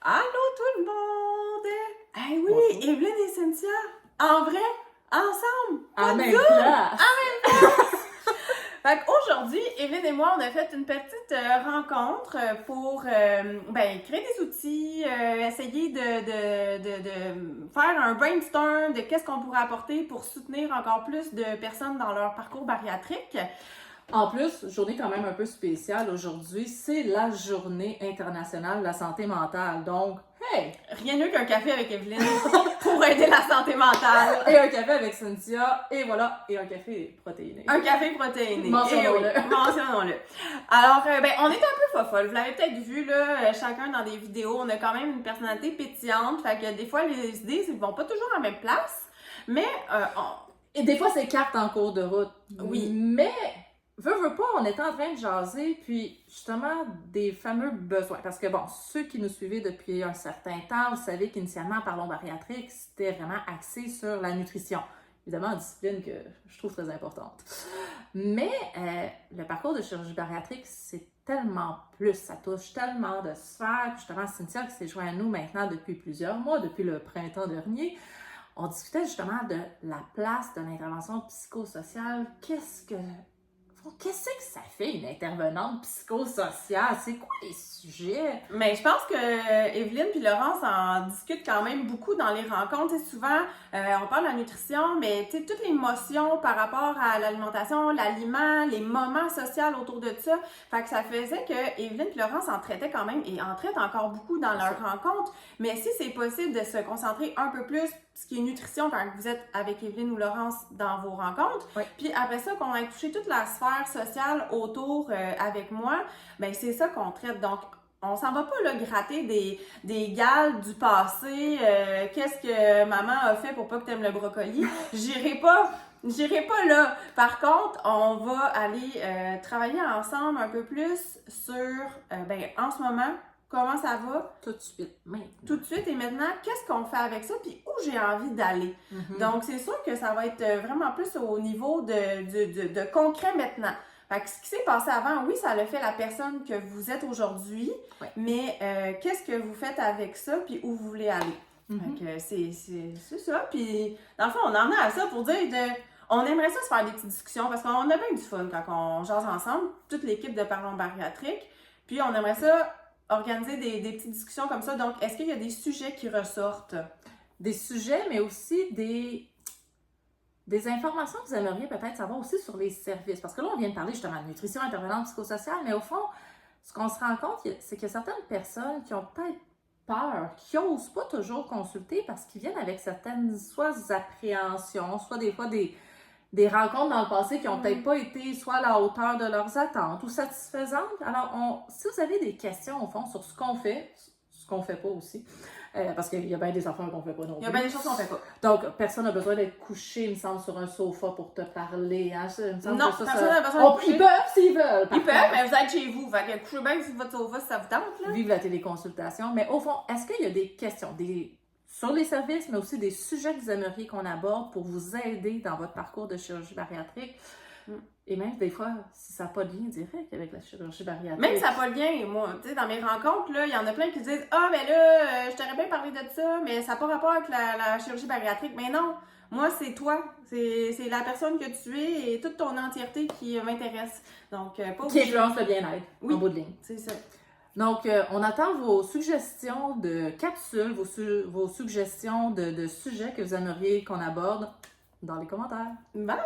Allô tout le monde! Eh oui, Bonjour. Evelyne et Cynthia, en vrai, ensemble, À pas même de place! Fait qu'aujourd'hui, Evelyne et moi, on a fait une petite rencontre pour créer des outils, essayer de faire un brainstorm de qu'est-ce qu'on pourrait apporter pour soutenir encore plus de personnes dans leur parcours bariatrique. En plus, journée quand même un peu spéciale aujourd'hui, c'est la journée internationale de la santé mentale. Donc, hey! Rien de mieux qu'un café avec Evelyne pour aider la santé mentale. Et un café avec Cynthia, et voilà, et un café protéiné. Un café protéiné. Mentionnons-le. Eh oui, mentionnons-le. Alors, on est un peu fofolle. Vous l'avez peut-être vu, là, chacun dans des vidéos. On a quand même une personnalité pétillante. Fait que des fois, les idées ne vont pas toujours à la même place. Mais, Et des fois, c'est carte en cours de route. Oui. Mais, veux pas, on était en train de jaser, puis justement, des fameux besoins. Parce que bon, ceux qui nous suivaient depuis un certain temps, vous savez qu'initialement, Parlons bariatrique, c'était vraiment axé sur la nutrition. Évidemment, une discipline que je trouve très importante. Mais le parcours de chirurgie bariatrique, c'est tellement plus, ça touche tellement de sphères. Justement, Cynthia qui s'est joint à nous maintenant depuis plusieurs mois, depuis le printemps dernier, on discutait justement de la place de l'intervention psychosociale. Qu'est-ce que ça fait une intervenante psychosociale? C'est quoi les sujets? Mais je pense que Evelyne puis Laurence en discutent quand même beaucoup dans les rencontres. T'sais, souvent, on parle de la nutrition, mais toute l'émotion par rapport à l'alimentation, l'aliment, les moments sociaux autour de ça. Fait que ça faisait que Evelyne puis Laurence en traitaient quand même et en traitent encore beaucoup dans leurs rencontres. Mais si c'est possible de se concentrer un peu plus ce qui est nutrition quand vous êtes avec Evelyne ou Laurence dans vos rencontres, oui. Puis après ça, qu'on a touché toute la sphère sociale autour avec moi, ben c'est ça qu'on traite. Donc, on s'en va pas là gratter des gales du passé, qu'est-ce que maman a fait pour pas que t'aimes le brocoli. J'irai pas là. Par contre, on va aller travailler ensemble un peu plus sur, en ce moment, comment ça va? Tout de suite, maintenant. Tout de suite et maintenant, qu'est-ce qu'on fait avec ça, puis où j'ai envie d'aller. Donc, c'est sûr que ça va être vraiment plus au niveau de concret maintenant. Fait que ce qui s'est passé avant, oui, ça l'a fait la personne que vous êtes aujourd'hui, Ouais. mais qu'est-ce que vous faites avec ça, puis où vous voulez aller. Fait que c'est ça. Puis, dans le fond, on en est à ça pour dire on aimerait ça se faire des petites discussions parce qu'on a bien du fun quand on jase ensemble, toute l'équipe de Parlons bariatrique. Puis, on aimerait ça organiser des petites discussions comme ça. Donc, est-ce qu'il y a des sujets qui ressortent? Des sujets, mais aussi des informations que vous aimeriez peut-être savoir aussi sur les services. Parce que là, on vient de parler justement de nutrition intervenante psychosociale, mais au fond, ce qu'on se rend compte, c'est qu'il y a certaines personnes qui ont peut-être peur, qui n'osent pas toujours consulter parce qu'ils viennent avec certaines, soit appréhensions, soit des fois des rencontres dans le passé qui n'ont peut-être pas été soit à la hauteur de leurs attentes ou satisfaisantes. Alors, si vous avez des questions, au fond, sur ce qu'on fait pas aussi, parce qu'il y a bien des affaires qu'on fait pas non plus. Il y a bien des choses qu'on fait pas. Donc, personne n'a besoin d'être couché, il me semble, sur un sofa pour te parler. Hein? Non, personne n'a besoin d'être couché. Ils peuvent s'ils veulent. Ils peuvent, mais vous êtes chez vous. Fait que couchez bien sur votre sofa si ça vous tente. Là. Vive la téléconsultation. Mais au fond, est-ce qu'il y a des questions sur les services, mais aussi des sujets que vous aimeriez qu'on aborde pour vous aider dans votre parcours de chirurgie bariatrique? Et même des fois, si ça n'a pas de lien direct avec la chirurgie bariatrique. Même si ça n'a pas de lien, moi, tu sais, dans mes rencontres, là, il y en a plein qui disent « Ah, ben là, je t'aurais bien parlé de ça, mais ça n'a pas rapport avec la chirurgie bariatrique. » Mais non, moi, c'est toi. C'est la personne que tu es et toute ton entièreté qui m'intéresse. Donc, pas qui influence le bien-être, oui, en bout de ligne. C'est ça. Donc, on attend vos suggestions de capsules, vos suggestions de sujets que vous aimeriez qu'on aborde dans les commentaires. Bye!